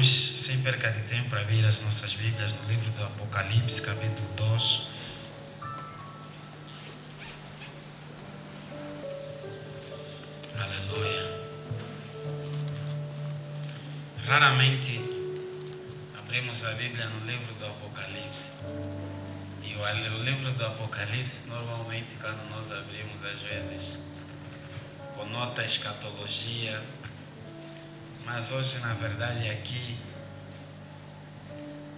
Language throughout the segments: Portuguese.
Vamos, sem perca de tempo, abrir as nossas Bíblias no livro do Apocalipse, capítulo 2. Aleluia. Raramente abrimos a Bíblia no livro do Apocalipse. E o livro do Apocalipse, normalmente, quando nós abrimos, às vezes, conota a escatologia. Mas hoje, na verdade, aqui,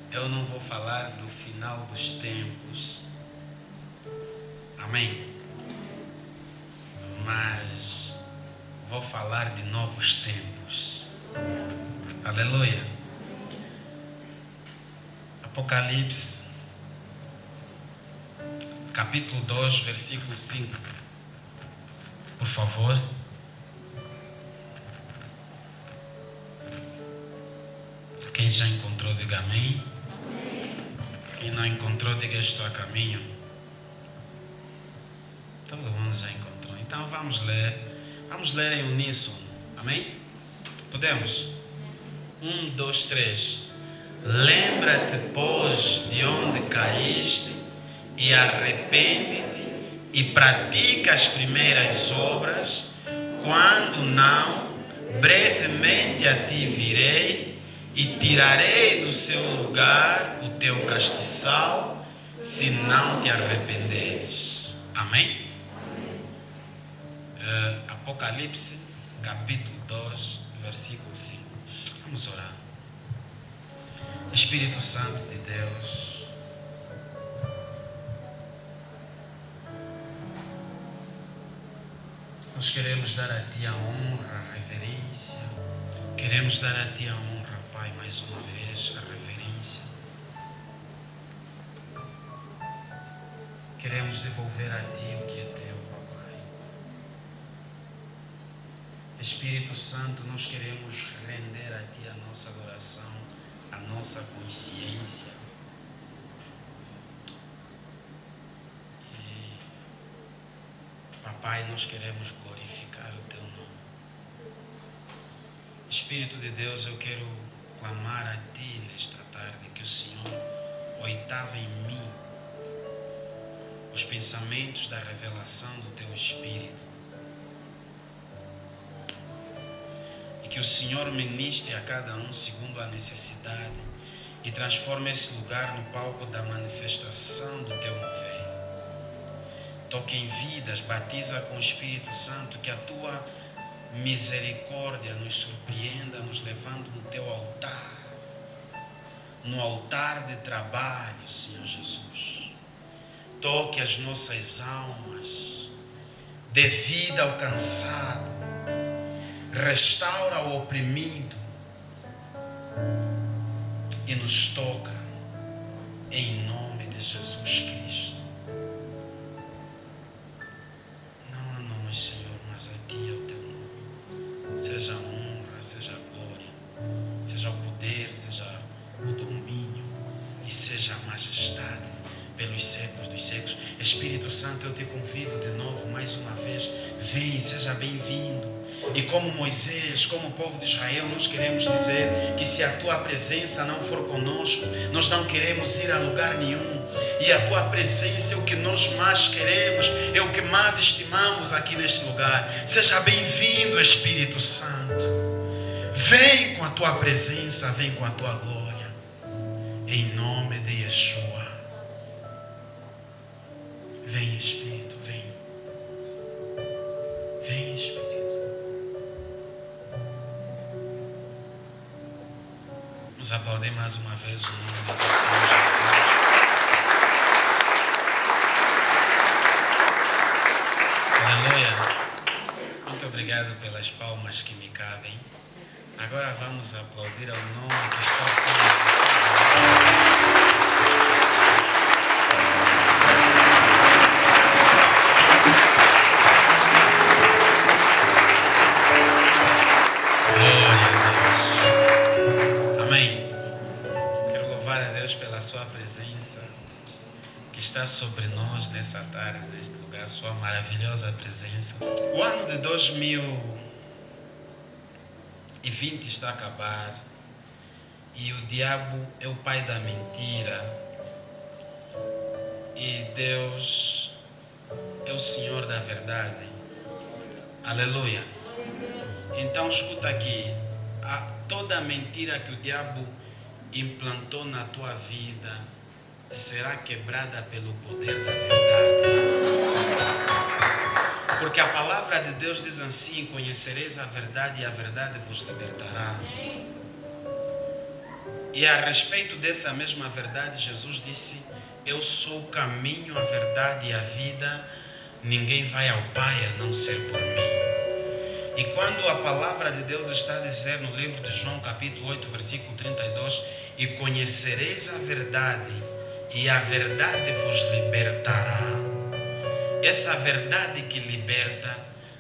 eu não vou falar do final dos tempos. Amém? Mas vou falar de novos tempos. Aleluia. Apocalipse, capítulo 2, versículo 5. Por favor. Quem já encontrou, diga amém. Quem não encontrou, diga estou a caminho. Todo mundo já encontrou. Então vamos ler. Vamos ler em uníssono. Amém? Podemos? 1, 2, 3. Lembra-te, pois, de onde caíste e arrepende-te e pratica as primeiras obras. Quando não, brevemente a ti virei e tirarei do seu lugar o teu castiçal, se não te arrependeres. Amém? Apocalipse, capítulo 2, versículo 5. Vamos orar. Espírito Santo de Deus, nós queremos dar a Ti a honra, a reverência. Queremos dar a Ti a honra, Pai, mais uma vez, a reverência. Queremos devolver a Ti o que é Teu, Papai. Espírito Santo, nós queremos render a Ti a nossa adoração, a nossa consciência. E, Papai, nós queremos glorificar o Teu nome. Espírito de Deus, eu quero clamar a Ti nesta tarde, que o Senhor oitava em mim os pensamentos da revelação do Teu Espírito. E que o Senhor ministre a cada um segundo a necessidade e transforme esse lugar no palco da manifestação do Teu mover. Toque em vidas, batiza com o Espírito Santo, que a Tua misericórdia nos surpreenda, nos levando no Teu altar, no altar de trabalho, Senhor Jesus. Toque as nossas almas, dê vida ao cansado, restaura o oprimido e nos toca em nome de Jesus Cristo. Não a nós, Senhor, mas a Ti, ao Teu nome. Seja a honra, seja a glória, seja o poder, seja o domínio e seja a majestade pelos séculos dos séculos. Espírito Santo, eu Te convido de novo, mais uma vez, vem, seja bem-vindo. E como Moisés, como o povo de Israel, nós queremos dizer que se a Tua presença não for conosco, nós não queremos ir a lugar nenhum. E a Tua presença é o que nós mais queremos, é o que mais estimamos aqui neste lugar. Seja bem-vindo, Espírito Santo. Vem com a Tua presença, vem com a Tua glória. Em nome de Yeshua. Vem, Espírito, vem. Vem, Espírito. Vamos aplaudir mais uma vez o nome do Senhor Jesus. Aleluia. Muito obrigado pelas palmas que me cabem. Agora vamos aplaudir ao nome que está sendo. Sua presença que está sobre nós nessa tarde, neste lugar, Sua maravilhosa presença. O ano de 2020 está a acabar e o diabo é o pai da mentira, e Deus é o Senhor da verdade. Aleluia. Então escuta aqui, toda mentira que o diabo implantou na tua vida será quebrada pelo poder da verdade. Porque a palavra de Deus diz assim: conhecereis a verdade e a verdade vos libertará. E a respeito dessa mesma verdade, Jesus disse: eu sou o caminho, a verdade e a vida. Ninguém vai ao Pai a não ser por mim. E quando a palavra de Deus está a dizer no livro de João, capítulo 8, versículo 32, e conhecereis a verdade, e a verdade vos libertará. Essa verdade que liberta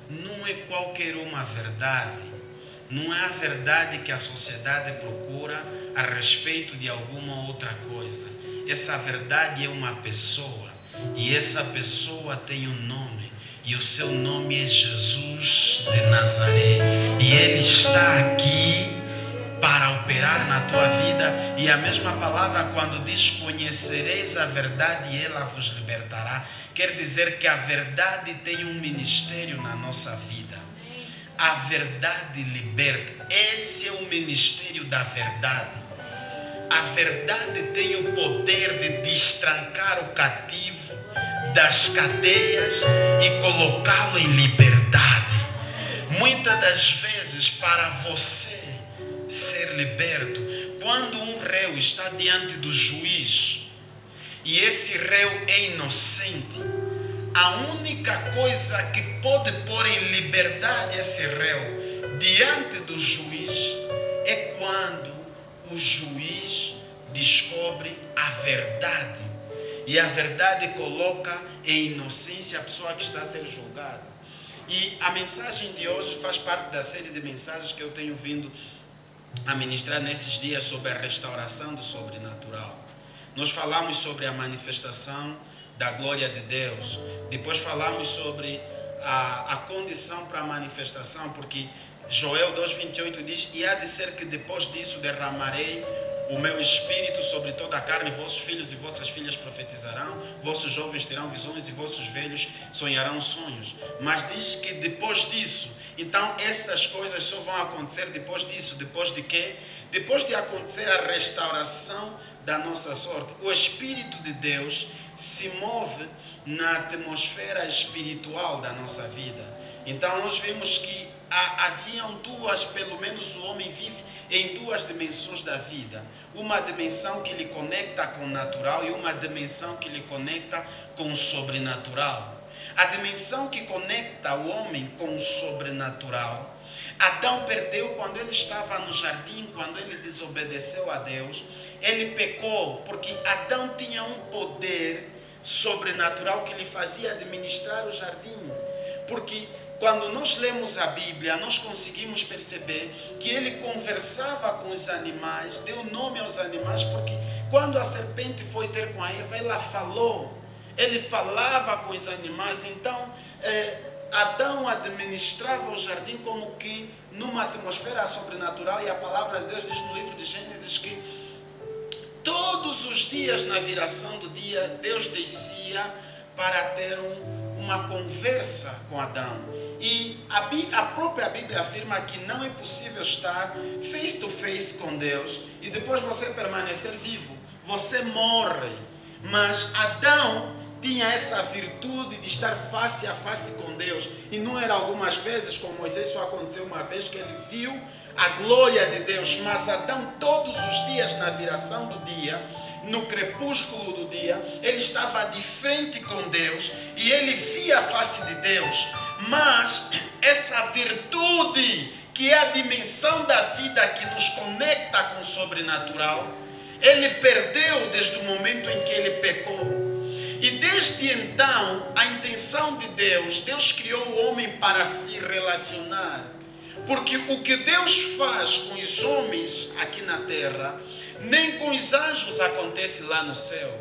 não é qualquer uma verdade, não é a verdade que a sociedade procura a respeito de alguma outra coisa. Essa verdade é uma pessoa, e essa pessoa tem um nome, e o seu nome é Jesus de Nazaré, e Ele está aqui para operar na tua vida. E a mesma palavra, quando diz conhecereis a verdade e ela vos libertará, quer dizer que a verdade tem um ministério na nossa vida. A verdade liberta. Esse é o ministério da verdade. A verdade tem o poder de destrancar o cativo das cadeias e colocá-lo em liberdade. Muitas das vezes, para você ser liberto, quando um réu está diante do juiz e esse réu é inocente, a única coisa que pode pôr em liberdade esse réu diante do juiz é quando o juiz descobre a verdade. E a verdade coloca em inocência a pessoa que está a ser julgada. E a mensagem de hoje faz parte da série de mensagens que eu tenho vindo a ministrar nesses dias sobre a restauração do sobrenatural. Nós falamos sobre a manifestação da glória de Deus. Depois falamos sobre a condição para a manifestação, porque Joel 2,28 diz: e há de ser que depois disso derramarei o meu espírito sobre toda a carne, vossos filhos e vossas filhas profetizarão, vossos jovens terão visões e vossos velhos sonharão sonhos. Mas diz que depois disso, então essas coisas só vão acontecer depois disso. Depois de quê? Depois de acontecer a restauração da nossa sorte. O Espírito de Deus se move na atmosfera espiritual da nossa vida. Então nós vimos que haviam duas, pelo menos o homem vive em duas dimensões da vida. Uma dimensão que lhe conecta com o natural e uma dimensão que lhe conecta com o sobrenatural. A dimensão que conecta o homem com o sobrenatural, Adão perdeu quando ele estava no jardim, quando ele desobedeceu a Deus. Ele pecou porque Adão tinha um poder sobrenatural que lhe fazia administrar o jardim. Porque quando nós lemos a Bíblia, nós conseguimos perceber que ele conversava com os animais, deu nome aos animais, porque quando a serpente foi ter com a Eva, ela falou. Ele falava com os animais. Então, Adão administrava o jardim como que numa atmosfera sobrenatural. E a palavra de Deus diz no livro de Gênesis que todos os dias, na viração do dia, Deus descia para ter uma conversa com Adão. E a própria Bíblia afirma que não é possível estar face to face com Deus e depois você permanecer vivo. Você morre. Mas Adão tinha essa virtude de estar face a face com Deus. E não era algumas vezes, com Moisés só aconteceu uma vez que ele viu a glória de Deus. Mas Adão, todos os dias, na viração do dia, no crepúsculo do dia, ele estava de frente com Deus e ele via a face de Deus. Mas essa virtude, que é a dimensão da vida que nos conecta com o sobrenatural, ele perdeu desde o momento em que ele pecou. E desde então, a intenção de Deus criou o homem para se relacionar. Porque o que Deus faz com os homens aqui na terra, nem com os anjos acontece lá no céu.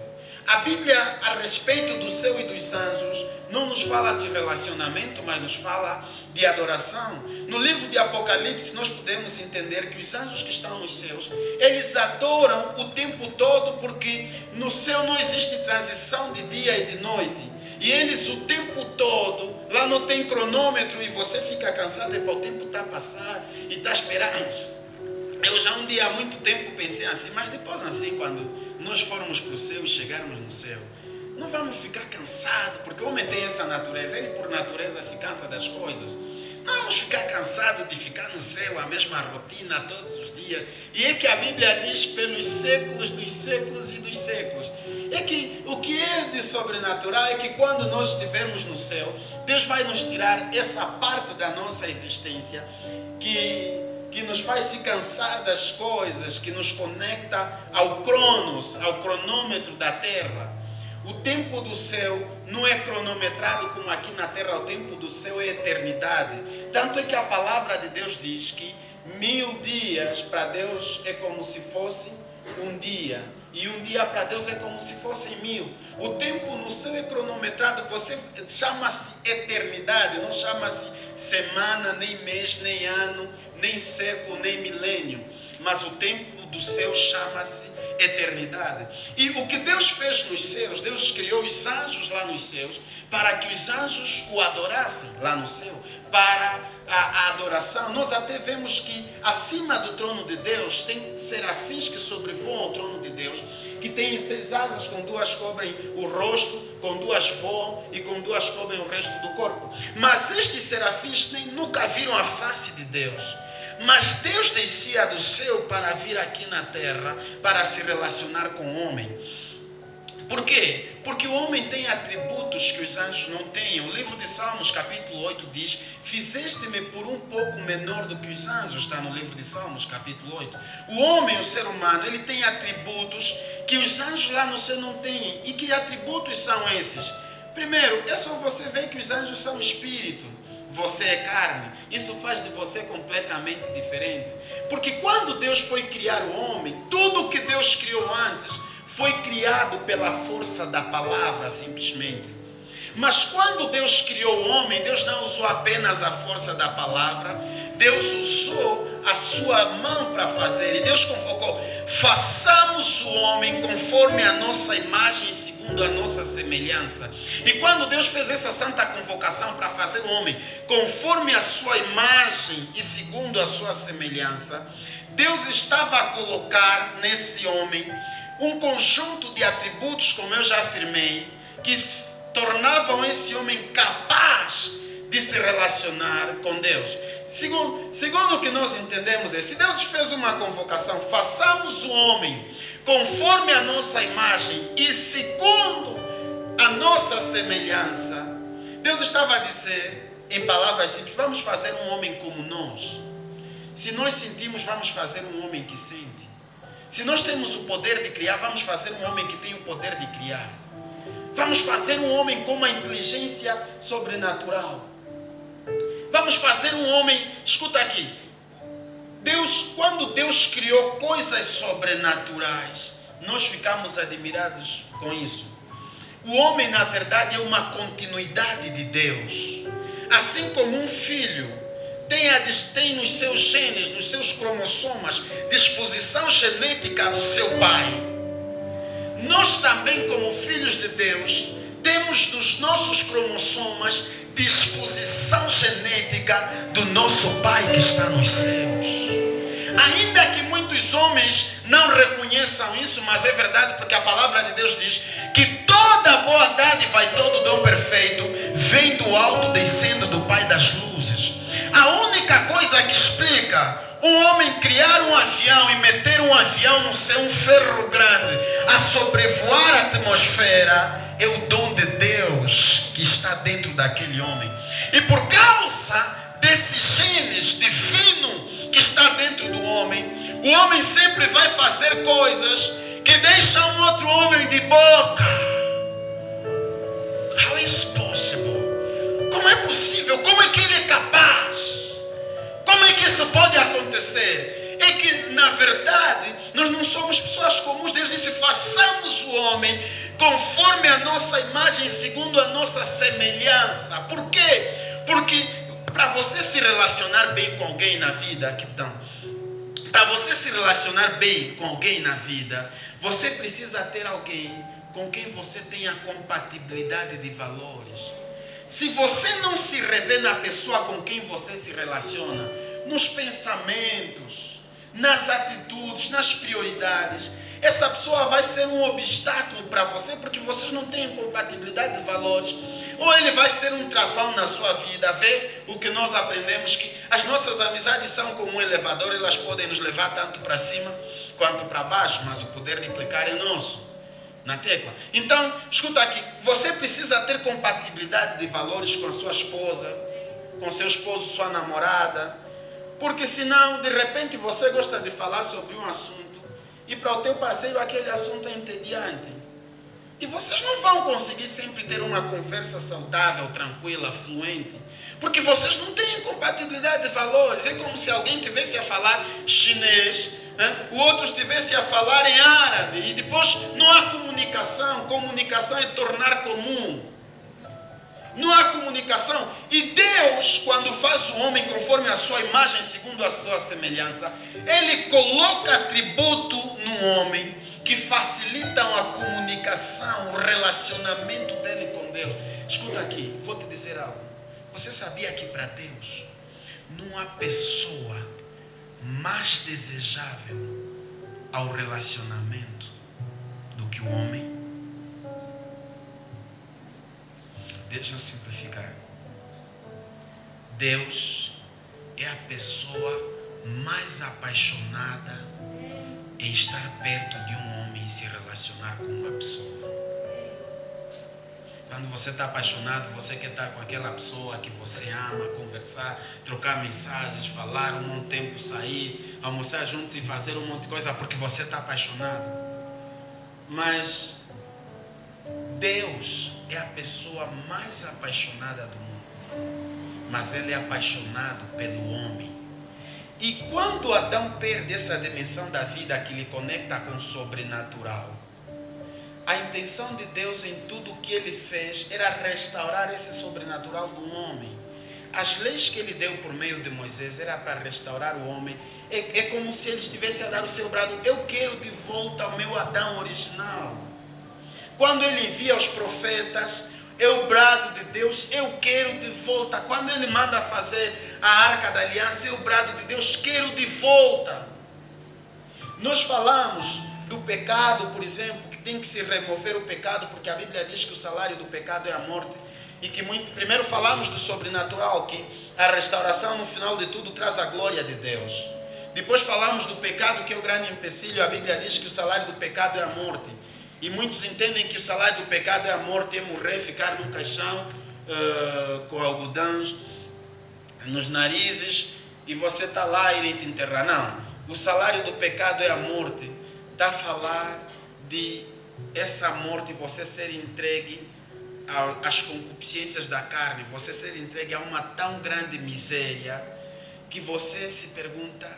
A Bíblia, a respeito do céu e dos anjos, não nos nos fala de relacionamento, mas nos fala de adoração. No livro de Apocalipse nós podemos entender que os anjos que estão nos céus, eles adoram o tempo todo, porque no céu não existe transição de dia e de noite. E eles o tempo todo, lá não tem cronômetro e você fica cansado, o tempo está a passar e está a esperar. Eu já um dia há muito tempo pensei assim, mas depois assim, quando nós formos para o céu e chegarmos no céu, não vamos ficar cansados, porque o homem tem essa natureza, ele por natureza se cansa das coisas. Não vamos ficar cansados de ficar no céu, a mesma rotina todos os dias. E é que a Bíblia diz pelos séculos dos séculos e dos séculos. É que o que é de sobrenatural é que quando nós estivermos no céu, Deus vai nos tirar essa parte da nossa existência que nos faz se cansar das coisas, que nos conecta ao cronos, ao cronômetro da terra. O tempo do céu não é cronometrado como aqui na terra, o tempo do céu é eternidade. Tanto é que a palavra de Deus diz que 1000 dias para Deus é como se fosse um dia. E um dia para Deus é como se fossem 1000. O tempo no céu é cronometrado, você chama-se eternidade, não chama-se semana, nem mês, nem ano, nem século, nem milênio. Mas o tempo do céu chama-se eternidade. E o que Deus fez nos céus, Deus criou os anjos lá nos céus, para que os anjos o adorassem lá no céu, para a adoração. Nós até vemos que acima do trono de Deus tem serafins que sobrevoam ao trono de Deus, que têm 6 asas, com 2 cobrem o rosto, com 2 voam e com 2 cobrem o resto do corpo. Mas estes serafins nunca viram a face de Deus. Mas Deus descia do céu para vir aqui na terra, para se relacionar com o homem. Por quê? Porque o homem tem atributos que os anjos não têm. O livro de Salmos, capítulo 8, diz: fizeste-me por um pouco menor do que os anjos. Está no livro de Salmos, capítulo 8. O homem, o ser humano, ele tem atributos que os anjos lá no céu não têm. E que atributos são esses? Primeiro, é só você ver que os anjos são espírito. Você é carne. Isso faz de você completamente diferente. Porque quando Deus foi criar o homem, tudo que Deus criou antes foi criado pela força da palavra, simplesmente. Mas quando Deus criou o homem, Deus não usou apenas a força da palavra, Deus usou a sua mão para fazer. E Deus convocou: façamos o homem conforme a nossa imagem e segundo a nossa semelhança. E quando Deus fez essa santa convocação para fazer o homem conforme a sua imagem e segundo a sua semelhança, Deus estava a colocar nesse homem um conjunto de atributos, como eu já afirmei, que tornavam esse homem capaz de se relacionar com Deus. Segundo o que nós entendemos, se Deus fez uma convocação: façamos o homem conforme a nossa imagem e segundo a nossa semelhança, Deus estava a dizer, em palavras simples, vamos fazer um homem como nós. Se nós sentimos, vamos fazer um homem que sente. Se nós temos o poder de criar, vamos fazer um homem que tem o poder de criar. Vamos fazer um homem com uma inteligência sobrenatural. Vamos fazer um homem, escuta aqui, quando Deus criou coisas sobrenaturais, nós ficamos admirados com isso. O homem, na verdade, é uma continuidade de Deus. Assim como um filho tem nos seus genes, nos seus cromossomas, disposição genética do seu pai, nós também, como filhos de Deus, temos dos nossos cromossomas disposição genética do nosso Pai que está nos céus. Ainda que muitos homens não reconheçam isso, mas é verdade, porque a palavra de Deus diz que toda boa dádiva e todo dom perfeito vem do alto, descendo do Pai das luzes. A única coisa que explica um homem criar um avião e meter um avião no céu, um ferro grande, a sobrevoar a atmosfera, é o dom de Deus que está dentro daquele homem. E por causa desses genes divino que está dentro do homem, o homem sempre vai fazer coisas que deixam um outro homem de boca. How is possible? Como é possível? Como é que ele é capaz? Como é que isso pode acontecer? É que, na verdade, nós não somos pessoas comuns. Deus disse: façamos o homem conforme a nossa imagem, segundo a nossa semelhança. Por quê? Porque para você se relacionar bem com alguém na vida, para você se relacionar bem com alguém na vida, você precisa ter alguém com quem você tenha compatibilidade de valores. Se você não se revê na pessoa com quem você se relaciona, nos pensamentos, nas atitudes, nas prioridades, essa pessoa vai ser um obstáculo para você, porque vocês não têm compatibilidade de valores. Ou ele vai ser um travão na sua vida. Vê o que nós aprendemos, que as nossas amizades são como um elevador, elas podem nos levar tanto para cima quanto para baixo, mas o poder de clicar é nosso, na tecla. Então, escuta aqui, você precisa ter compatibilidade de valores com a sua esposa, com seu esposo, sua namorada, porque senão, de repente, você gosta de falar sobre um assunto e para o teu parceiro aquele assunto é entediante. E vocês não vão conseguir sempre ter uma conversa saudável, tranquila, fluente, porque vocês não têm compatibilidade de valores. É como se alguém tivesse a falar chinês, o outro estivesse a falar em árabe, e depois não há comunicação. Comunicação é tornar comum. Não há comunicação. E Deus, quando faz o homem conforme a sua imagem, segundo a sua semelhança, Ele coloca atributo no homem que facilitam a comunicação, o relacionamento dele com Deus. Escuta aqui, vou te dizer algo. Você sabia que para Deus não há pessoa mais desejável ao relacionamento do que o homem? Deixa eu simplificar. Deus é a pessoa mais apaixonada em estar perto de um homem e se relacionar com uma pessoa. Quando você está apaixonado, você quer estar com aquela pessoa que você ama, conversar, trocar mensagens, falar um monte de tempo, sair, almoçar juntos e fazer um monte de coisa porque você está apaixonado. Mas Deus é a pessoa mais apaixonada do mundo, mas Ele é apaixonado pelo homem. E quando Adão perde essa dimensão da vida que lhe conecta com o sobrenatural, a intenção de Deus em tudo o que Ele fez era restaurar esse sobrenatural do homem. As leis que Ele deu por meio de Moisés era para restaurar o homem. É como se Ele estivesse a dar o seu brado: eu quero de volta o meu Adão original. Quando Ele envia os profetas, é o brado de Deus: eu quero de volta. Quando Ele manda fazer a arca da aliança, é o brado de Deus: quero de volta. Nós falamos do pecado, por exemplo, que tem que se remover o pecado, porque a Bíblia diz que o salário do pecado é a morte. E que primeiro falamos do sobrenatural, que a restauração no final de tudo traz a glória de Deus. Depois falamos do pecado, que é o grande empecilho. A Bíblia diz que o salário do pecado é a morte. E muitos entendem que o salário do pecado é a morte, é morrer, ficar num caixão com algodões nos narizes e você está lá e irem te enterrar. Não, o salário do pecado é a morte. Está a falar de essa morte, você ser entregue às concupiscências da carne, você ser entregue a uma tão grande miséria que você se pergunta: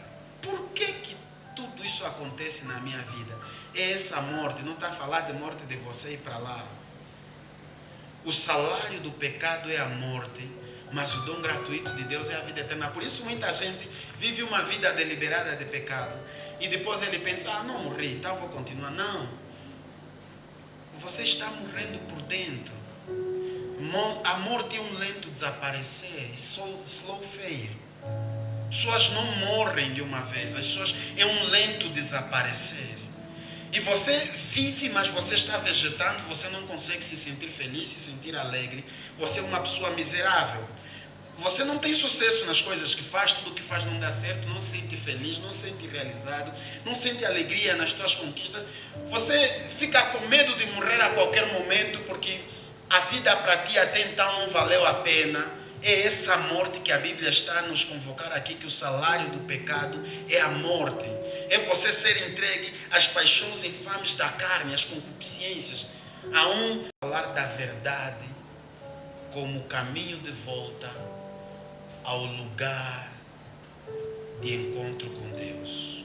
por que tudo isso acontece na minha vida? É essa morte, não está a falar de morte de você ir para lá. O salário do pecado é a morte, mas o dom gratuito de Deus é a vida eterna. Por isso muita gente vive uma vida deliberada de pecado e depois ele pensa: não morri, então vou continuar. Não, você está morrendo por dentro. A morte é um lento desaparecer, slow fade. Pessoas não morrem de uma vez, as pessoas é um lento desaparecer. E você vive, mas você está vegetando, você não consegue se sentir feliz, se sentir alegre. Você é uma pessoa miserável. Você não tem sucesso nas coisas que faz, tudo que faz não dá certo, não se sente feliz, não se sente realizado, não sente alegria nas suas conquistas. Você fica com medo de morrer a qualquer momento, porque a vida para ti até então não valeu a pena. É essa morte que a Bíblia está a nos convocar aqui, que o salário do pecado é a morte. É você ser entregue às paixões infames da carne, às concupiscências. A falar da verdade como caminho de volta ao lugar de encontro com Deus.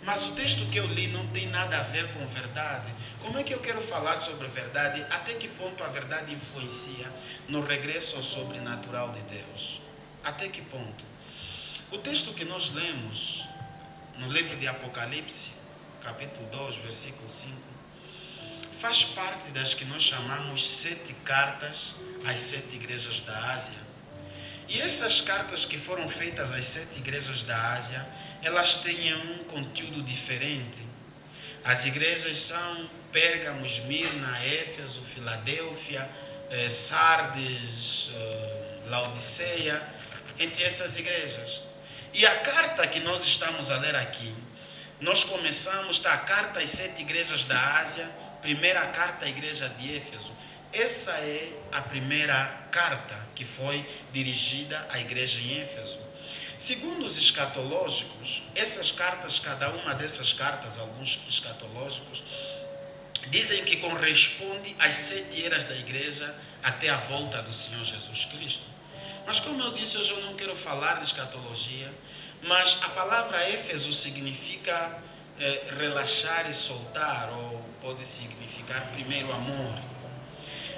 Mas o texto que eu li não tem nada a ver com verdade. Como é que eu quero falar sobre verdade? Até que ponto a verdade influencia no regresso ao sobrenatural de Deus? Até que ponto? O texto que nós lemos no livro de Apocalipse, capítulo 2, versículo 5, faz parte das que nós chamamos 7 cartas às 7 igrejas da Ásia. E essas cartas que foram feitas às 7 igrejas da Ásia, elas têm um conteúdo diferente. As igrejas são Pérgamo, Esmirna, Éfeso, Filadélfia, Sardes, Laodiceia, entre essas igrejas. E a carta que nós estamos a ler aqui, nós começamos a carta às 7 igrejas da Ásia, primeira carta à igreja de Éfeso. Essa é a primeira carta que foi dirigida à igreja em Éfeso. Segundo os escatológicos, essas cartas, cada uma dessas cartas, alguns escatológicos, dizem que corresponde às 7 eras da igreja até a volta do Senhor Jesus Cristo. Mas como eu disse, hoje eu não quero falar de escatologia, mas a palavra Éfeso significa relaxar e soltar, ou pode significar primeiro amor.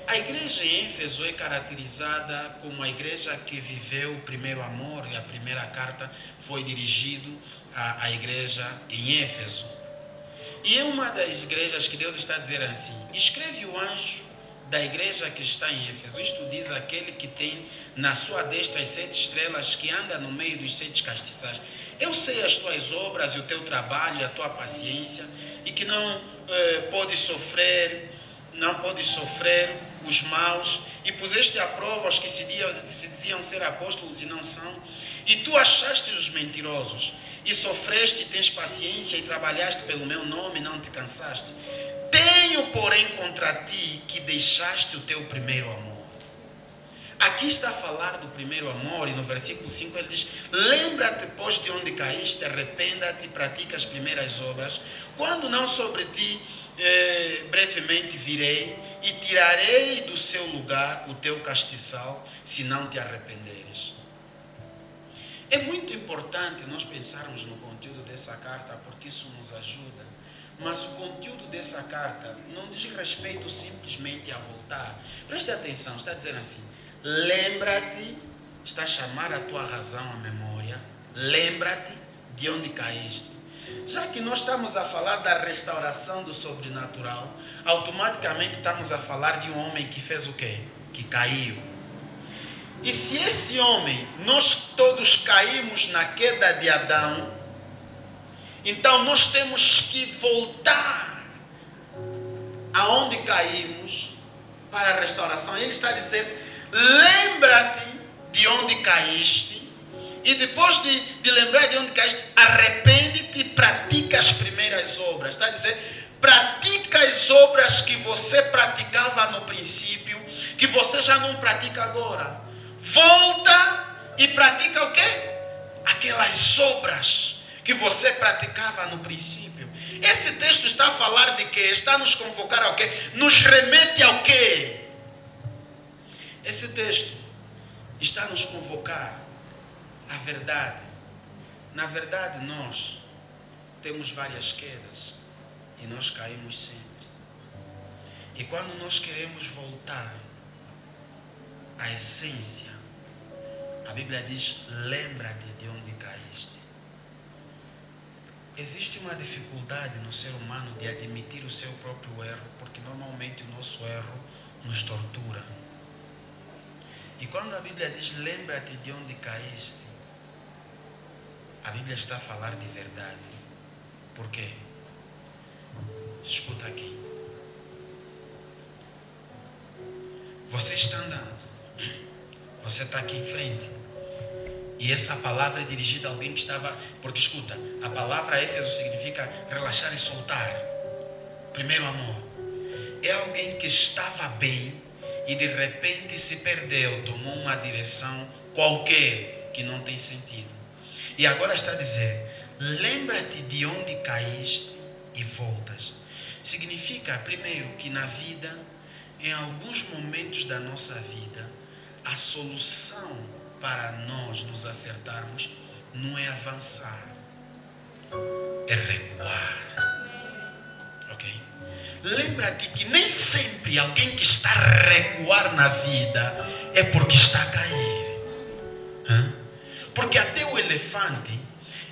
A igreja em Éfeso é caracterizada como a igreja que viveu o primeiro amor, e a primeira carta foi dirigida à igreja em Éfeso. E é uma das igrejas que Deus está dizendo assim: escreve o anjo da igreja que está em Éfeso. Isto diz aquele que tem na sua destra as 7 estrelas, que anda no meio dos 7 castiçais. Eu sei as tuas obras e o teu trabalho e a tua paciência, e que não podes sofrer os maus, e puseste à prova os que se diziam ser apóstolos e não são, e tu achaste os mentirosos, e sofreste, tens paciência, e trabalhaste pelo meu nome, e não te cansaste. Tenho, porém, contra ti que deixaste o teu primeiro amor. Aqui está a falar do primeiro amor, e no versículo 5 ele diz: lembra-te, pois, de onde caíste, arrependa-te e pratica as primeiras obras, quando não sobre ti brevemente virei e tirarei do seu lugar o teu castiçal, se não te arrependeres. É muito importante nós pensarmos no conteúdo dessa carta, porque isso nos ajuda. Mas o conteúdo dessa carta não diz respeito simplesmente a voltar. Preste atenção, está dizendo assim: lembra-te, está a chamar a tua razão à memória, lembra-te de onde caíste. Já que nós estamos a falar da restauração do sobrenatural, automaticamente estamos a falar de um homem que fez o quê? Que caiu. E se esse homem, nós todos caímos na queda de Adão, então nós temos que voltar aonde caímos para a restauração. Ele está dizendo: lembra-te de onde caíste, e depois de lembrar de onde caíste, arrepende-te e pratica as primeiras obras. Está dizendo: pratica as obras que você praticava no princípio, que você já não pratica agora. Volta e pratica o quê? Aquelas obras que você praticava no princípio. Esse texto está a falar de quê? Está a nos convocar ao quê? Nos remete ao quê? Esse texto está a nos convocar à verdade. Na verdade, nós temos várias quedas e nós caímos sempre. E quando nós queremos voltar à essência, a Bíblia diz: lembra-te de onde caíste. Existe uma dificuldade no ser humano de admitir o seu próprio erro, porque normalmente o nosso erro nos tortura. E quando a Bíblia diz: lembra-te de onde caíste, a Bíblia está a falar de verdade. Por quê? Escuta aqui. Você está andando, você está aqui em frente, e essa palavra é dirigida a alguém que estava... Porque escuta, a palavra Éfeso significa relaxar e soltar. Primeiro amor. É alguém que estava bem e de repente se perdeu, tomou uma direção qualquer que não tem sentido. E agora está a dizer: lembra-te de onde caíste e voltas. Significa, primeiro, que na vida, em alguns momentos da nossa vida, a solução para nós nos acertarmos não é avançar. é recuar. Ok? Lembra-te que nem sempre alguém que está a recuar na vida é porque está a cair. Porque até o elefante,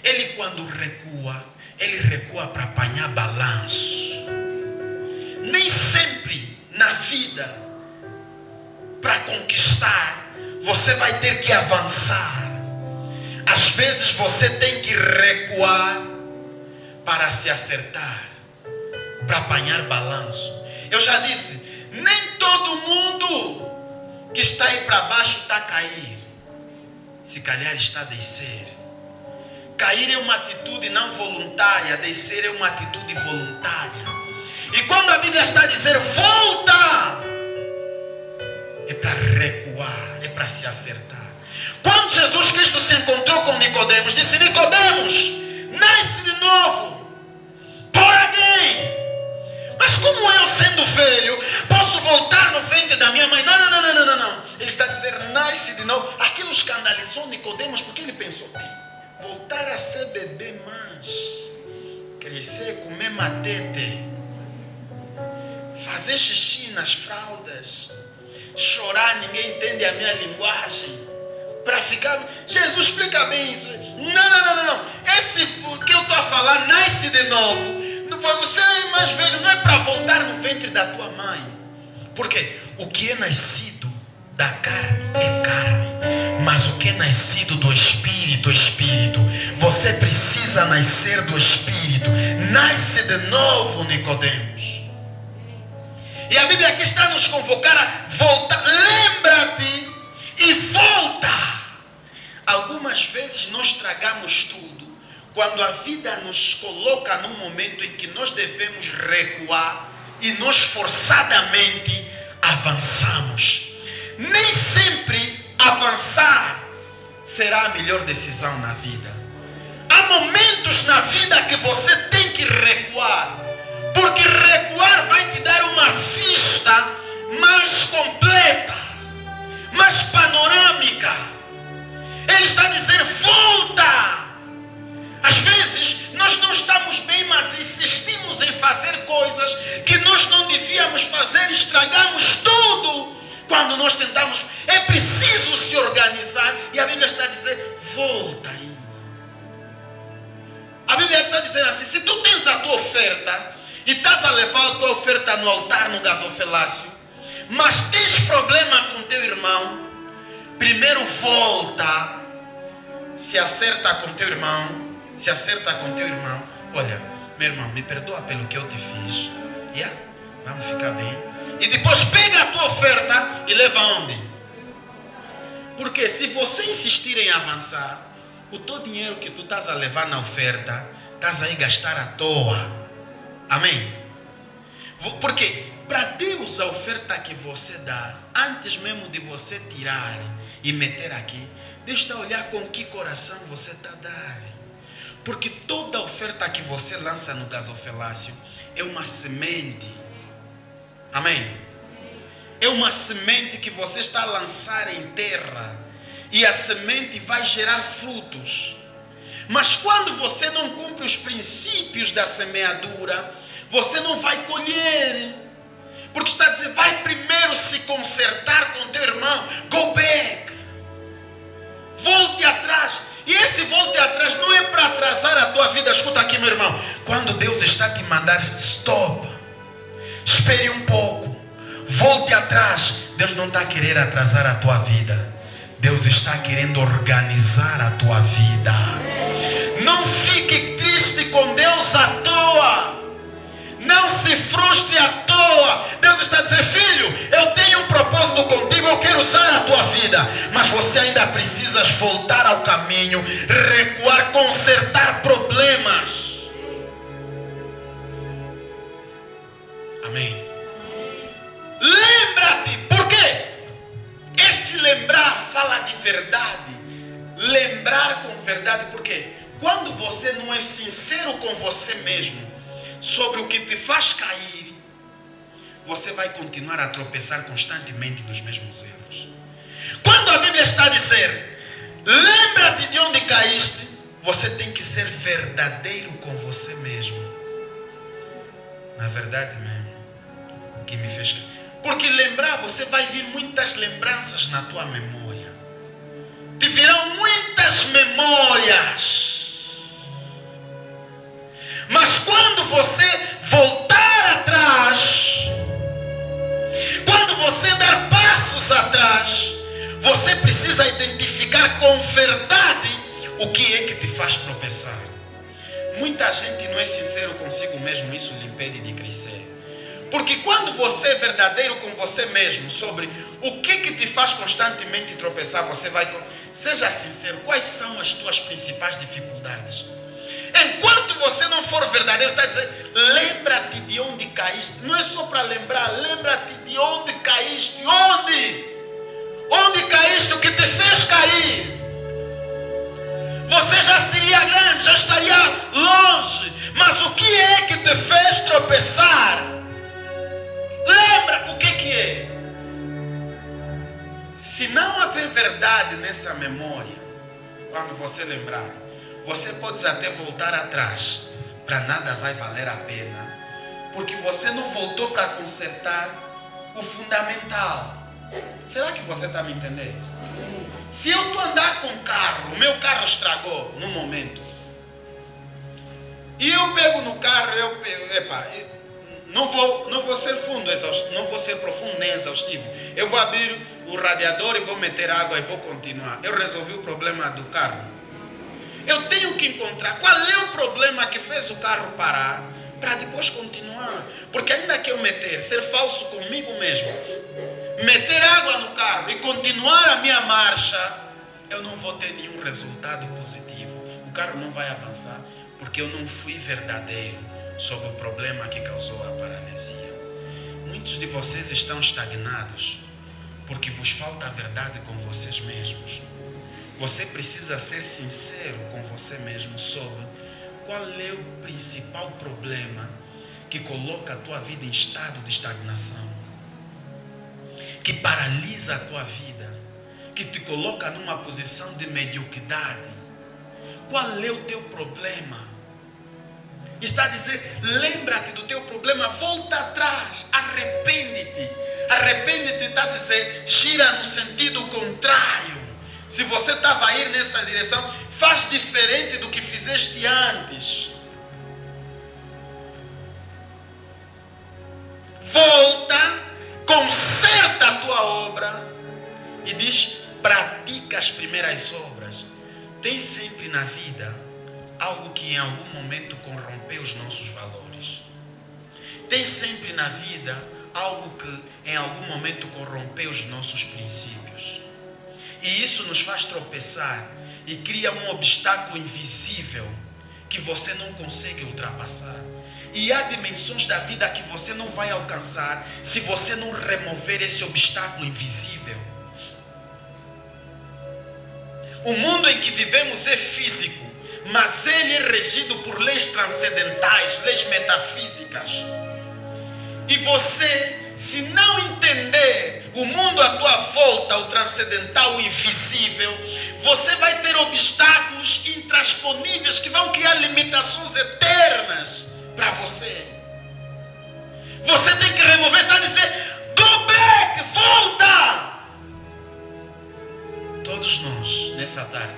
ele quando recua, ele recua para apanhar balanço. Nem sempre na vida, para conquistar, você vai ter que avançar. Às vezes você tem que recuar para se acertar, para apanhar balanço. Eu já disse, nem todo mundo que está aí para baixo está a cair. Se calhar está a descer. Cair é uma atitude não voluntária, descer é uma atitude voluntária. E quando a Bíblia está a dizer volta, é para recuar, é para se acertar. Quando Jesus Cristo se encontrou com Nicodemos, disse: Nicodemos, nasce de novo, por alguém. Mas como eu, sendo velho, posso voltar no ventre da minha mãe? Não. Ele está a dizer, nasce de novo. Aquilo escandalizou Nicodemos, porque ele pensou, voltar a ser bebê, mas crescer, comer matete, fazer xixi nas fraldas, chorar, ninguém entende a minha linguagem, para ficar... Jesus, explica bem isso. Não. Esse que eu estou a falar, nasce de novo. Você é mais velho, não é para voltar no ventre da tua mãe. Porque o que é nascido da carne é carne, mas o que é nascido do Espírito é Espírito. Você precisa nascer do Espírito. Nasce de novo, Nicodemos. E a Bíblia aqui está a nos convocar a voltar. Lembra-te e volta. Algumas vezes nós tragamos tudo quando a vida nos coloca num momento em que nós devemos recuar e nós forçadamente avançamos. Nem sempre avançar será a melhor decisão na vida. Há momentos na vida que você tem que recuar, porque recuar vai te dar uma vista mais completa, mais panorâmica. Ele está a dizer, volta. Às vezes nós não estamos bem, mas insistimos em fazer coisas que nós não devíamos fazer, estragamos tudo. Quando nós tentamos, é preciso se organizar. E a Bíblia está a dizer, volta aí. A Bíblia está dizendo assim, se tu tens a tua oferta e estás a levar a tua oferta no altar, no gasofilácio, mas tens problema com teu irmão, primeiro volta, se acerta com teu irmão. Olha, meu irmão, me perdoa pelo que eu te fiz. Vamos ficar bem. E depois pega a tua oferta e leva aonde? Porque se você insistir em avançar, o teu dinheiro que tu estás a levar na oferta, estás a ir gastar à toa. Amém? Porque para Deus a oferta que você dá, antes mesmo de você tirar e meter aqui, Deus está a olhar com que coração você está a dar. Porque toda oferta que você lança no gasofilácio é uma semente. Amém? É uma semente que você está a lançar em terra. E a semente vai gerar frutos. Mas quando você não cumpre os princípios da semeadura, você não vai colher. Porque está a dizer, vai primeiro se consertar com teu irmão. Go back. Volte atrás. E esse volte atrás não é para atrasar a tua vida. Escuta aqui, meu irmão. Quando Deus está a te mandar, stop. Espere um pouco. Volte atrás. Deus não está a querer atrasar a tua vida. Deus está querendo organizar a tua vida. Não fique triste com Deus à toa. Não se frustre à toa. Deus está a dizer, filho, eu tenho um propósito contigo, eu quero usar a tua vida. Mas você ainda precisa voltar ao caminho, recuar, consertar problemas. Amém? Lembra-te, por quê? Esse lembrar fala de verdade. Lembrar com verdade, porque quando você não é sincero com você mesmo sobre o que te faz cair, você vai continuar a tropeçar constantemente dos mesmos erros. Quando a Bíblia está a dizer, lembra-te de onde caíste, você tem que ser verdadeiro com você mesmo. Na verdade mesmo, o que me fez... Porque lembrar, você vai vir muitas lembranças na tua memória. Te virão muitas memórias. Mas quando você voltar atrás, quando você dar passos atrás, você precisa identificar com verdade o que é que te faz tropeçar. Muita gente não é sincero consigo mesmo, isso lhe impede de crescer. Porque quando você é verdadeiro com você mesmo sobre o que te faz constantemente tropeçar, você vai... Seja sincero, quais são as tuas principais dificuldades? Enquanto você não for verdadeiro, está dizendo, lembra-te de onde caíste. Não é só para lembrar, lembra-te de onde caíste. Onde? Onde caíste, o que te fez cair? Você já seria grande, já estaria longe. Mas o que é que te fez tropeçar? Lembra o que é? Se não haver verdade nessa memória, quando você lembrar, você pode até voltar atrás, para nada vai valer a pena, porque você não voltou para consertar o fundamental. Será que você está me entendendo? Se eu estou andando com o carro, o meu carro estragou no momento, e eu pego no carro, não vou ser fundo, não vou ser profundo nem exaustivo. Eu vou abrir o radiador e vou meter água e vou continuar. Eu resolvi o problema do carro. Eu tenho que encontrar qual é o problema que fez o carro parar, para depois continuar. Porque ainda que eu ser falso comigo mesmo, meter água no carro e continuar a minha marcha, eu não vou ter nenhum resultado positivo. O carro não vai avançar, porque eu não fui verdadeiro sobre o problema que causou a paralisia. Muitos de vocês estão estagnados porque vos falta a verdade com vocês mesmos. Você precisa ser sincero com você mesmo sobre qual é o principal problema que coloca a tua vida em estado de estagnação, que paralisa a tua vida, que te coloca numa posição de mediocridade. Qual é o teu problema? Está a dizer, lembra-te do teu problema, volta atrás, arrepende-te. Arrepende-te está a dizer, gira no sentido contrário. Se você estava a ir nessa direção, faz diferente do que fizeste antes. Volta, conserta a tua obra e diz, pratica as primeiras obras. Tem sempre na vida algo que em algum momento corrompeu os nossos valores. Tem sempre na vida algo que em algum momento corrompeu os nossos princípios. E isso nos faz tropeçar e cria um obstáculo invisível que você não consegue ultrapassar. E há dimensões da vida que você não vai alcançar se você não remover esse obstáculo invisível. O mundo em que vivemos é físico, mas ele é regido por leis transcendentais, leis metafísicas. E você, se não entender o mundo à tua volta, o transcendental, o invisível, você vai ter obstáculos intransponíveis que vão criar limitações eternas para você. Você tem que remover, está a dizer, go back, volta! Todos nós, nessa tarde,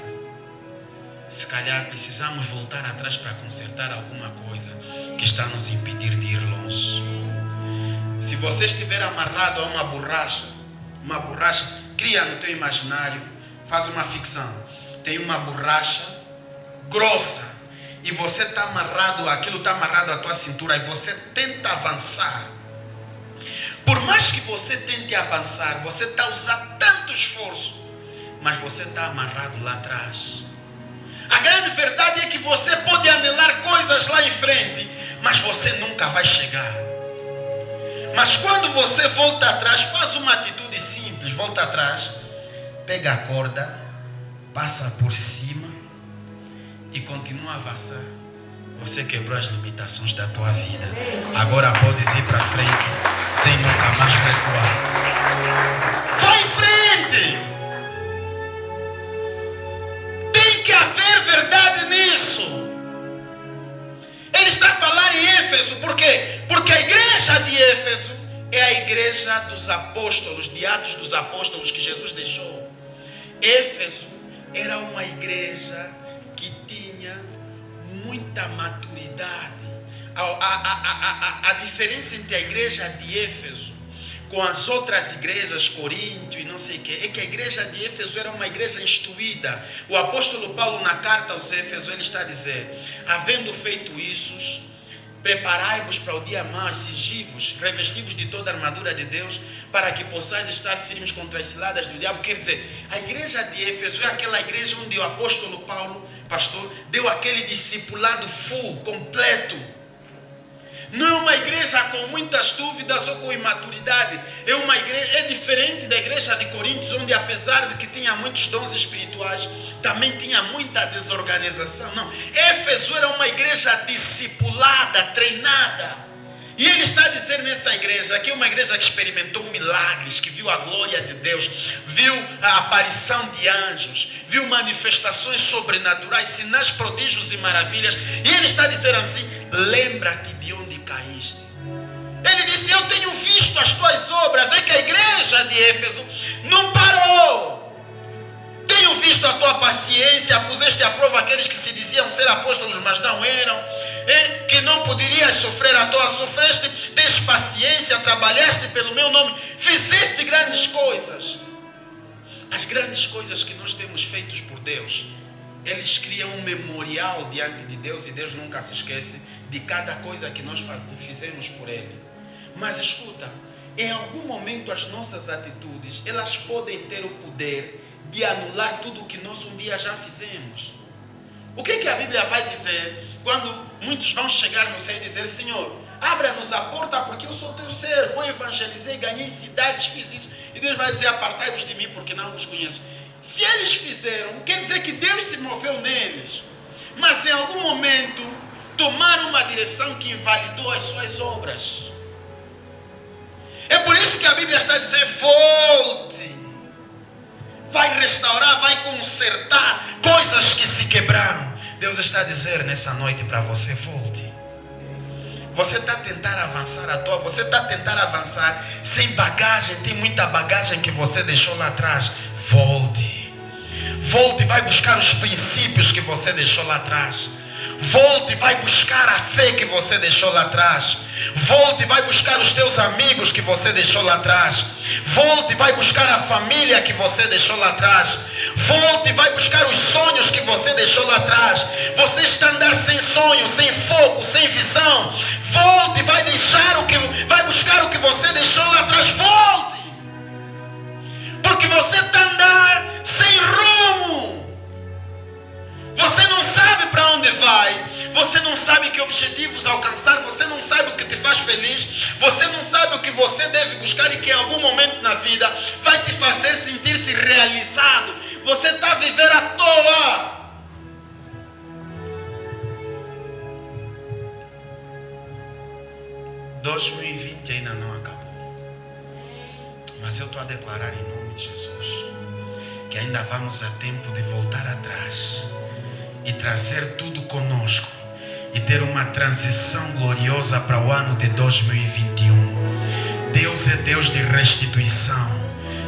se calhar precisamos voltar atrás para consertar alguma coisa que está nos impedir de ir longe. Se você estiver amarrado a uma borracha, cria no teu imaginário, faz uma ficção. Tem uma borracha grossa e você está amarrado, aquilo está amarrado à tua cintura e você tenta avançar. Por mais que você tente avançar, você está usando tanto esforço, mas você está amarrado lá atrás. A grande verdade é que você pode anelar coisas lá em frente, mas você nunca vai chegar. Mas quando você volta atrás, faz uma atitude simples, volta atrás, pega a corda, passa por cima e continua a avançar. Você quebrou as limitações da tua vida. Agora podes ir para frente sem nunca mais recuar. Vai em frente! Tem que haver verdade nisso. quê? Porque a igreja de Éfeso é a igreja dos apóstolos, de Atos dos Apóstolos que Jesus deixou. Éfeso era uma igreja que tinha muita maturidade. A diferença entre a igreja de Éfeso com as outras igrejas, Corinto e não sei o que, é que a igreja de Éfeso era uma igreja instruída. O apóstolo Paulo, na carta aos Éfesos, ele está a dizer: havendo feito isso, preparai-vos para o dia mau, cingivos, revestivos de toda a armadura de Deus, para que possais estar firmes contra as ciladas do diabo. Quer dizer, a igreja de Éfeso é aquela igreja onde o apóstolo Paulo, pastor, deu aquele discipulado full, completo. Não é uma igreja com muitas dúvidas ou com imaturidade. É uma igreja, é diferente da igreja de Coríntios, onde apesar de que tinha muitos dons espirituais, também tinha muita desorganização. Não, Éfeso era uma igreja discipulada, treinada. E ele está a dizer nessa igreja, que é uma igreja que experimentou milagres, que viu a glória de Deus, viu a aparição de anjos, viu manifestações sobrenaturais, sinais, prodígios e maravilhas. E ele está a dizer assim: lembra-te de onde caíste. Ele disse: eu tenho visto as tuas obras. É que a igreja de Éfeso não parou. Tenho visto a tua paciência, puseste à prova aqueles que se diziam ser apóstolos, mas não eram. Que não poderias sofrer à toa, sofreste, tens paciência, trabalhaste pelo meu nome, fizeste grandes coisas. As grandes coisas que nós temos feitos por Deus, eles criam um memorial diante de Deus, e Deus nunca se esquece de cada coisa que nós fizemos por Ele. Mas escuta, em algum momento as nossas atitudes, elas podem ter o poder de anular tudo o que nós um dia já fizemos. O que a Bíblia vai dizer quando muitos vão chegar no céu e dizer: Senhor, abra-nos a porta, porque eu sou teu servo, eu evangelizei, ganhei cidades, fiz isso. E Deus vai dizer: apartai-vos de mim, porque não vos conheço. Se eles fizeram, quer dizer que Deus se moveu neles, mas em algum momento tomaram uma direção que invalidou as suas obras. É por isso que a Bíblia está a dizer: volte, vai restaurar, vai consertar coisas que se quebraram. Deus está a dizer nessa noite para você: volte. Você está a tentar avançar à toa, você está a tentar avançar sem bagagem, tem muita bagagem que você deixou lá atrás. Volte. Volte e vai buscar os princípios que você deixou lá atrás. Volte e vai buscar a fé que você deixou lá atrás. Volte e vai buscar os teus amigos que você deixou lá atrás. Volte e vai buscar a família que você deixou lá atrás. Volte e vai buscar os sonhos que você deixou lá atrás. Você está a andar sem sonho, sem foco, sem visão. Volte e vai buscar o que você deixou lá atrás. Volte! Porque você está a andar sem rumo. Você não sabe para onde vai. Você não sabe que objetivos alcançar. Você não sabe o que te faz feliz. Você não sabe o que você deve buscar e que em algum momento na vida vai te fazer sentir-se realizado. Você está a viver à toa. – 2020 ainda não acabou. Mas eu estou a declarar em nome de Jesus que ainda vamos a tempo de voltar atrás e trazer tudo conosco e ter uma transição gloriosa para o ano de 2021. Deus é Deus de restituição.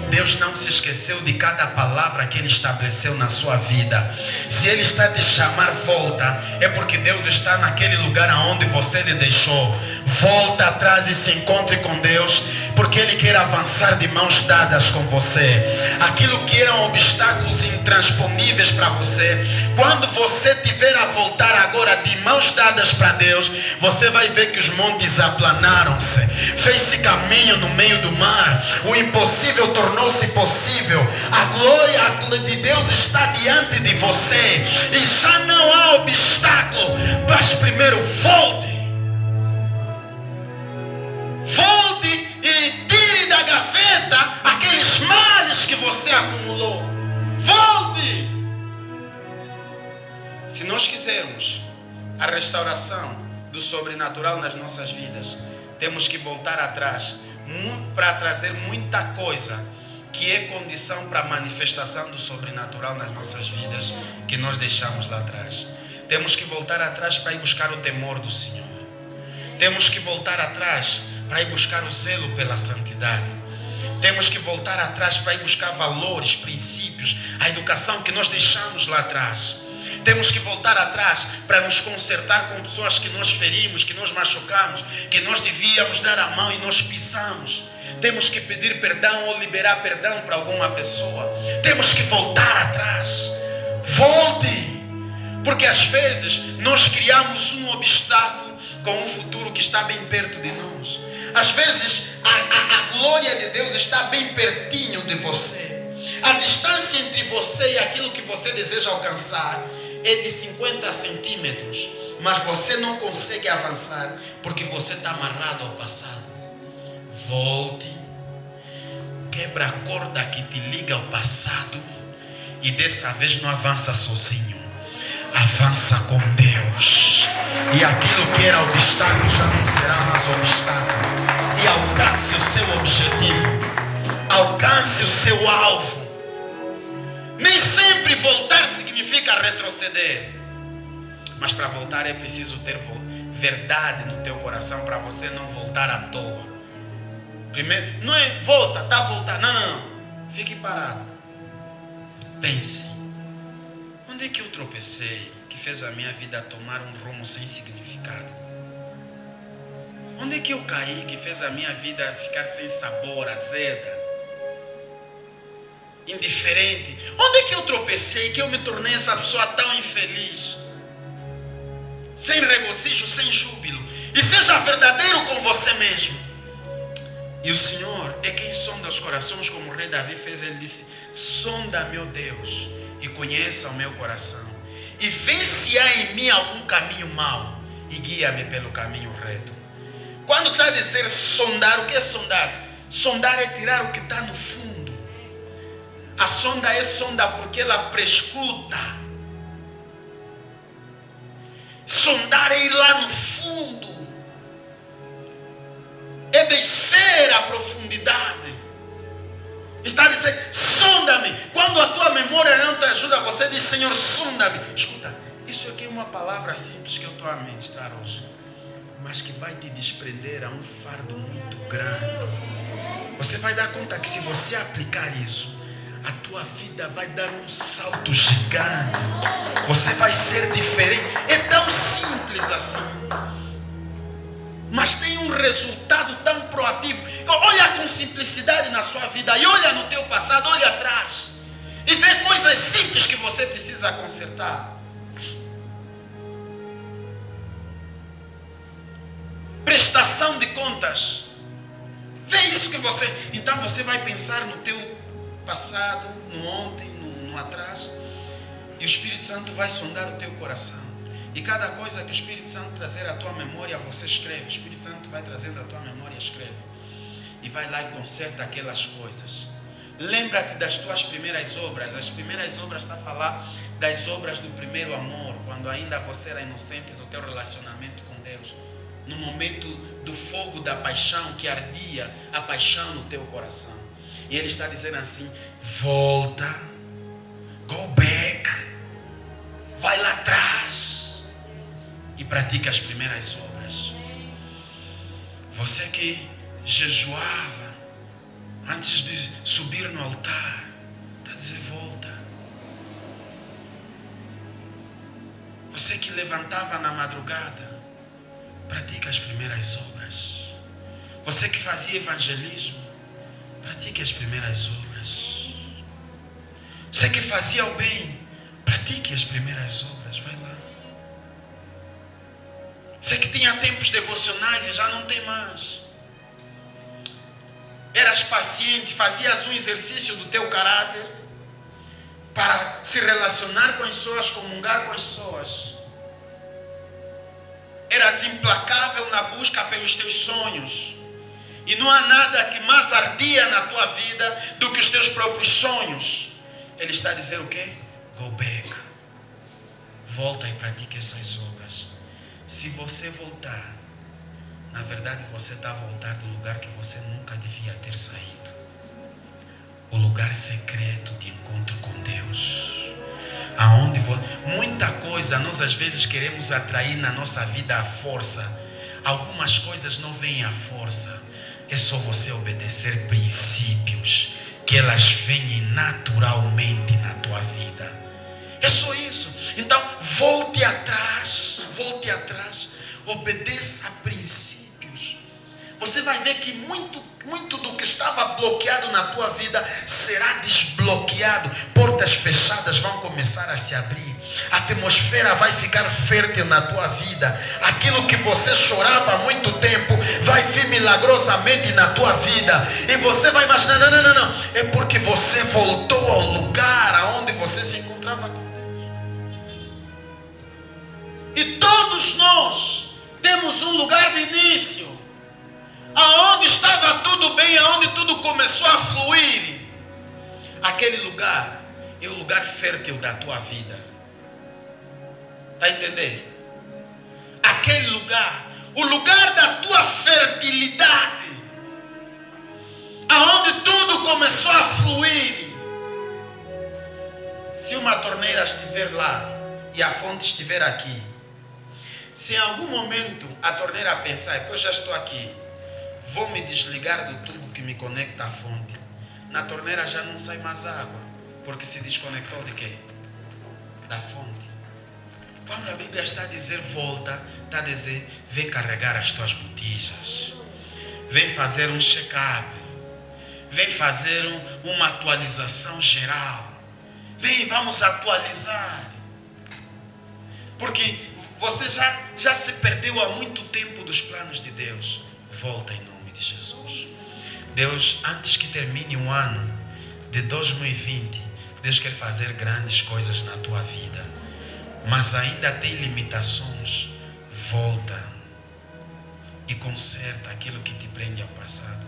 Deus não se esqueceu de cada palavra que Ele estabeleceu na sua vida. Se Ele está a te chamar, volta, é porque Deus está naquele lugar aonde você lhe deixou. Volta atrás e se encontre com Deus, porque Ele quer avançar de mãos dadas com você. Aquilo que eram obstáculos intransponíveis para você, quando você tiver a voltar agora de mãos dadas para Deus, você vai ver que os montes aplanaram-se, fez-se caminho no meio do mar, o impossível tornou-se possível. A glória de Deus está diante de você e já não há obstáculo. Mas primeiro volte. Volte e tire da gaveta aqueles males que você acumulou. Volte. Se nós quisermos a restauração do sobrenatural nas nossas vidas, temos que voltar atrás para trazer muita coisa que é condição para a manifestação do sobrenatural nas nossas vidas, que nós deixamos lá atrás. Temos que voltar atrás para ir buscar o temor do Senhor. Temos que voltar atrás para ir buscar o zelo pela santidade. Temos que voltar atrás para ir buscar valores, princípios, a educação que nós deixamos lá atrás. Temos que voltar atrás para nos consertar com pessoas que nós ferimos, que nós machucamos, que nós devíamos dar a mão e nós pisamos. Temos que pedir perdão ou liberar perdão para alguma pessoa. Temos que voltar atrás. Volte! Porque às vezes nós criamos um obstáculo com um futuro que está bem perto de nós. Às vezes a glória de Deus está bem pertinho de você. A distância entre você e aquilo que você deseja alcançar é de 50 centímetros. Mas você não consegue avançar porque você está amarrado ao passado. Volte. Quebra a corda que te liga ao passado. E dessa vez não avança sozinho. Avança com Deus. E aquilo que era obstáculo já não será mais obstáculo. E alcance o seu objetivo. Alcance o seu alvo. Nem sempre voltar significa retroceder. Mas para voltar é preciso ter verdade no teu coração para você não voltar à toa. Primeiro, não é volta, tá voltar. Não. Fique parado. Pense. Onde é que eu tropecei que fez a minha vida tomar um rumo sem significado? Onde é que eu caí que fez a minha vida ficar sem sabor, azeda, indiferente? Onde é que eu tropecei que eu me tornei essa pessoa tão infeliz? Sem regozijo, sem júbilo. E seja verdadeiro com você mesmo. E o Senhor é quem sonda os corações, como o rei Davi fez. Ele disse: sonda, meu Deus, e conheça o meu coração, e vê se há em mim algum caminho mau, e guia-me pelo caminho reto. Quando está a dizer sondar, o que é sondar? Sondar é tirar o que está no fundo. A sonda é sonda porque ela prescruta. Sondar é ir lá no fundo. É descer à profundidade. Está dizendo: sonda-me. Quando a tua memória não te ajuda, você diz: Senhor, sonda-me. Escuta, isso aqui é uma palavra simples que eu estou a ministrar hoje, mas que vai te desprender a um fardo muito grande. Você vai dar conta que se você aplicar isso, a tua vida vai dar um salto gigante. Você vai ser diferente. É tão simples assim, mas tem um resultado tão proativo. Olha com simplicidade na sua vida e olha no teu passado, olha atrás e vê coisas simples que você precisa consertar. Prestação de contas. Vê isso que você... Então você vai pensar no teu passado, no ontem, no atrás, e o Espírito Santo vai sondar o teu coração. E cada coisa que o Espírito Santo trazer à tua memória, você escreve. O Espírito Santo vai trazendo à tua memória, escreve. E vai lá e conserta aquelas coisas. Lembra-te das tuas primeiras obras. As primeiras obras está a falar das obras do primeiro amor, quando ainda você era inocente do teu relacionamento com Deus. No momento do fogo da paixão que ardia a paixão no teu coração. E Ele está dizendo assim: volta, go back, vai lá atrás e pratica as primeiras obras. Você que jejuava antes de subir no altar, está a dizer: volta. Você que levantava na madrugada, pratica as primeiras obras. Você que fazia evangelismo, pratique as primeiras obras. Você que fazia o bem, pratique as primeiras obras. Vai lá. Você que tinha tempos devocionais e já não tem mais. Eras paciente, fazias um exercício do teu caráter para se relacionar com as pessoas, comungar com as pessoas. Eras implacável na busca pelos teus sonhos. E não há nada que mais ardia na tua vida do que os teus próprios sonhos. Ele está a dizer o quê? Go back. Volta e pratique essas obras. Se você voltar, na verdade você está a voltar do lugar que você nunca devia ter saído. O lugar secreto de encontro com Deus. Aonde muita coisa nós às vezes queremos atrair na nossa vida à força. algumas coisas não vêm à força. É só você obedecer princípios, que elas vêm naturalmente na tua vida. É só isso. Então, volte atrás, obedeça a princípios. Você vai ver que muito do que estava bloqueado na tua vida será desbloqueado. Portas fechadas vão começar a se abrir. A atmosfera vai ficar fértil na tua vida. Aquilo que você chorava há muito tempo vai vir milagrosamente na tua vida. E você vai imaginar, não. É porque você voltou ao lugar aonde você se encontrava com Deus. E todos nós temos um lugar de início, aonde estava tudo bem, aonde tudo começou a fluir. Aquele lugar é o lugar fértil da tua vida. Está entendendo? Aquele lugar, o lugar da tua fertilidade, aonde tudo começou a fluir. Se uma torneira estiver lá e a fonte estiver aqui, se em algum momento a torneira pensar, eu já estou aqui, vou me desligar do tubo que me conecta à fonte, na torneira já não sai mais água, porque se desconectou de quê? Da fonte. Quando a Bíblia está a dizer volta, está a dizer, vem carregar as tuas botijas, vem fazer um check-up, vem fazer uma atualização geral, vem, vamos atualizar, porque você já se perdeu há muito tempo dos planos de Deus. Volta em nome de Jesus. Deus, antes que termine o ano de 2020, Deus quer fazer grandes coisas na tua vida, mas ainda tem limitações. Volta e conserta aquilo que te prende ao passado.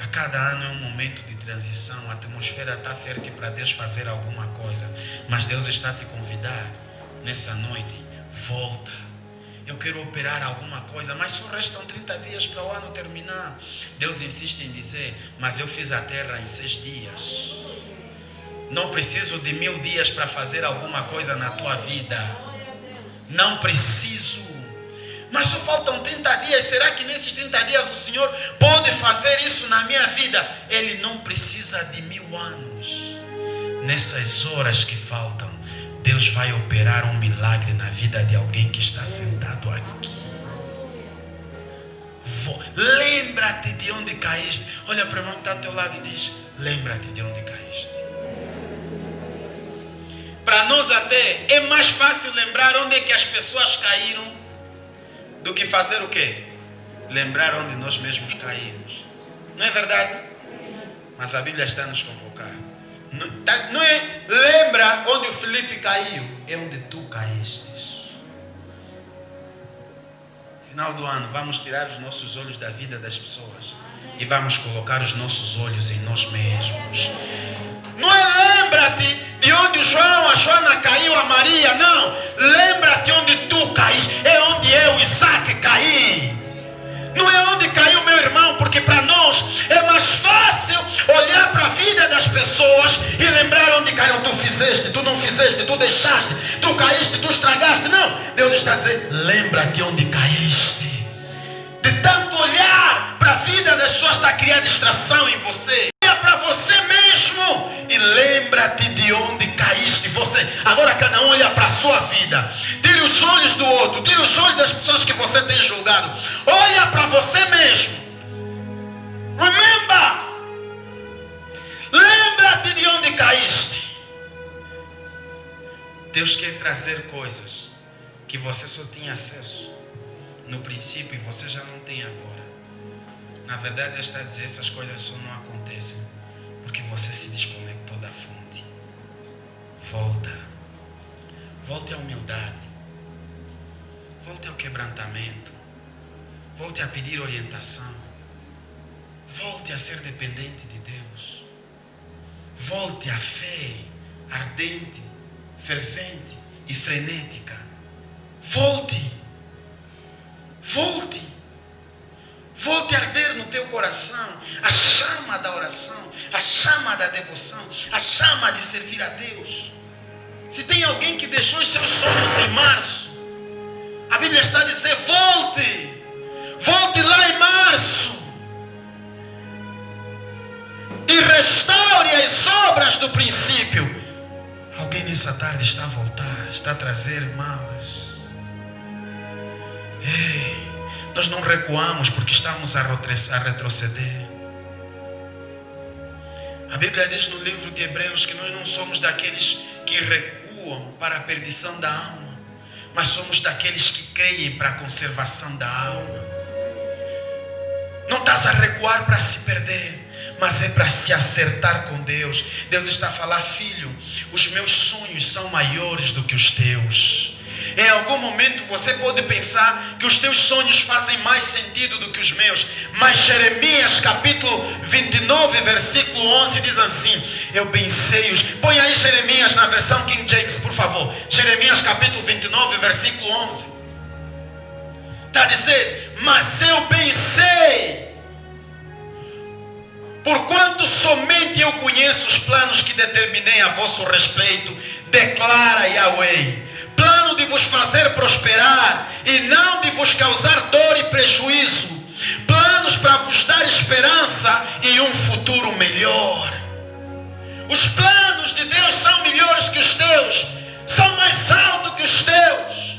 A cada ano é um momento de transição. A atmosfera está fértil para Deus fazer alguma coisa, mas Deus está a te convidar nessa noite. Volta. Eu quero operar alguma coisa, mas só restam 30 dias para o ano terminar. Deus insiste em dizer, mas eu fiz a terra em 6 dias. Não preciso de 1000 dias para fazer alguma coisa na tua vida. Não preciso. Mas só faltam 30 dias. Será que nesses 30 dias o Senhor pode fazer isso na minha vida? Ele não precisa de 1000 anos. Nessas horas que faltam, Deus vai operar um milagre na vida de alguém que está sentado aqui. Lembra-te de onde caíste. Olha para o irmão que está ao teu lado e diz, lembra-te de onde caíste. Para nós até é mais fácil lembrar onde é que as pessoas caíram do que fazer o quê? Lembrar onde nós mesmos caímos. Não é verdade? Mas a Bíblia está a nos convocar. Não é lembra onde o Felipe caiu, é onde tu caíste. Final do ano, vamos tirar os nossos olhos da vida das pessoas e vamos colocar os nossos olhos em nós mesmos. Não é lembra-te de onde o João, a Joana caiu, a Maria, não. Lembra-te onde tu caíste, é onde eu, Isaac, caí. Não é onde caiu meu irmão, porque para nós é mais fácil olhar para a vida das pessoas e lembrar onde caiu. Tu fizeste, tu não fizeste, tu deixaste, tu caíste, tu estragaste. Não, Deus está dizendo, lembra-te onde caíste. De tanto olhar para a vida das pessoas está criando distração em você. Olha para você mesmo e lembra-te de onde caíste você. Agora cada um olha para a sua vida. Tire os olhos do outro, tire os olhos das pessoas que você tem julgado. Olha para você mesmo. Remember. Lembra-te de onde caíste. Deus quer trazer coisas que você só tinha acesso no princípio e você já não tem agora. Na verdade, Deus está a dizer, essas coisas só não acontecem porque você se desconectou da fonte. Volta. Volte à humildade. Volte ao quebrantamento. Volte a pedir orientação. Volte a ser dependente de Deus. Volte à fé ardente, fervente e frenética. Volte. Volte. Volte a arder no teu coração a chama da oração, a chama da devoção, a chama de servir a Deus. Se tem alguém que deixou os seus sonhos em março, a Bíblia está a dizer, volte. Volte lá em março e restaure as obras do princípio. Alguém nessa tarde está a voltar, está a trazer malas. Ei, nós não recuamos porque estamos a retroceder. A Bíblia diz no livro de Hebreus que nós não somos daqueles que recuam para a perdição da alma, mas somos daqueles que creem para a conservação da alma. Não estás a recuar para se perder, mas é para se acertar com Deus. Deus está a falar: filho, os meus sonhos são maiores do que os teus. Em algum momento você pode pensar que os teus sonhos fazem mais sentido do que os meus, mas Jeremias capítulo 29 versículo 11 diz assim: eu bem sei os... Põe aí Jeremias na versão King James, por favor. Jeremias capítulo 29 versículo 11 está a dizer: mas eu bem sei, porquanto somente eu conheço os planos que determinei a vosso respeito, declara Yahweh, plano de vos fazer prosperar e não de vos causar dor e prejuízo, planos para vos dar esperança e um futuro melhor. Os planos de Deus são melhores que os teus, são mais altos que os teus.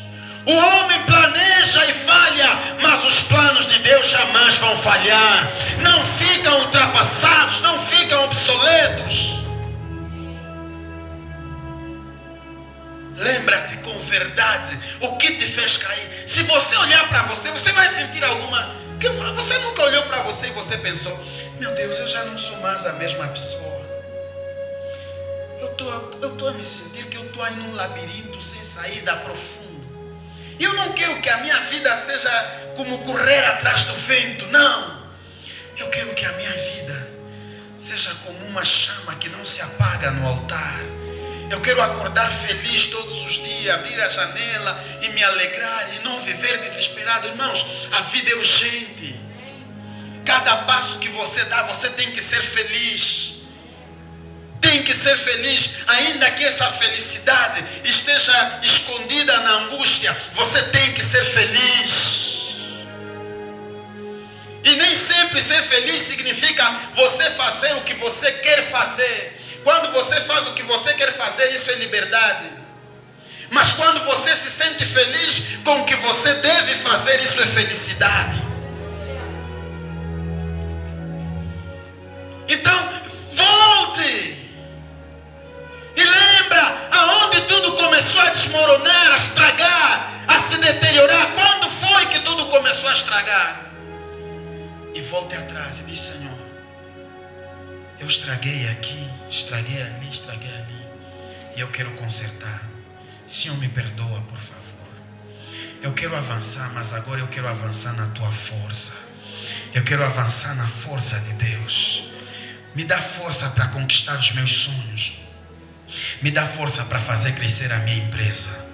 O homem planeja e falha, mas os planos de Deus jamais vão falhar. Não ficam ultrapassados, não ficam obsoletos. Lembra-te com verdade o que te fez cair. Se você olhar para você, você vai sentir alguma... Você nunca olhou para você e você pensou: meu Deus, eu já não sou mais a mesma pessoa. Eu estou a me sentir que eu estou aí num labirinto sem saída profundo. E eu não quero que a minha vida seja como correr atrás do vento, não. Eu quero que a minha vida seja como uma chama que não se apaga no altar. Eu quero acordar feliz todos os dias, abrir a janela e me alegrar e não viver desesperado. Irmãos, a vida é urgente. Cada passo que você dá, você tem que ser feliz. Tem que ser feliz, ainda que essa felicidade esteja escondida na angústia, você tem que ser feliz. E nem sempre ser feliz significa você fazer o que você quer fazer. Quando você faz o que você quer fazer, isso é liberdade. Mas quando você se sente feliz com o que você deve fazer, isso é felicidade. Então, volte. E lembra aonde tudo começou a desmoronar, a estragar, a se deteriorar. Quando foi que tudo começou a estragar? E volte atrás e diz: Senhor, eu estraguei aqui, estraguei ali, e eu quero consertar. Senhor, me perdoa, por favor. Eu quero avançar, mas agora eu quero avançar na tua força. Eu quero avançar na força de Deus. Me dá força para conquistar os meus sonhos. Me dá força para fazer crescer a minha empresa.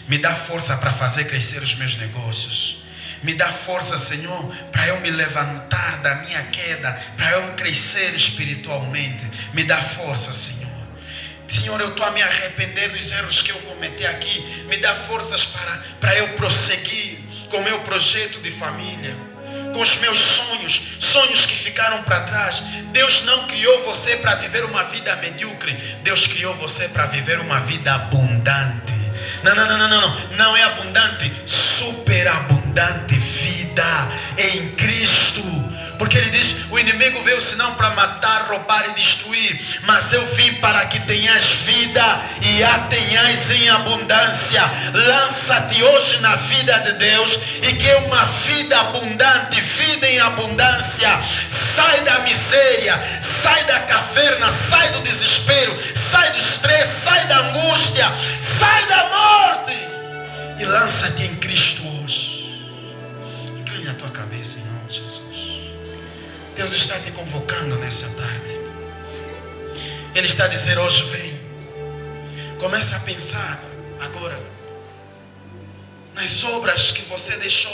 Me dá força para fazer crescer os meus negócios. Me dá força, Senhor, para eu me levantar da minha queda, para eu crescer espiritualmente. Me dá força, Senhor. Senhor, eu estou a me arrepender dos erros que eu cometi aqui. Me dá forças para eu prosseguir com o meu projeto de família, com os meus sonhos que ficaram para trás. Deus não criou você para viver uma vida medíocre. Deus criou você para viver uma vida abundante. Não é abundante, superabundante vida em Cristo. Porque ele diz: o inimigo veio senão para matar, roubar e destruir, mas eu vim para que tenhas vida e a tenhas em abundância. Lança-te hoje na vida de Deus e que é uma vida abundante, vida em abundância. Sai da miséria, sai da caverna, sai do desespero, sai do estresse, sai da angústia, sai da morte e lança-te em Cristo hoje. Incline a tua cabeça em nome de Jesus. Deus está te convocando nessa tarde. Ele está a dizer hoje: vem. Começa a pensar agora nas obras que você deixou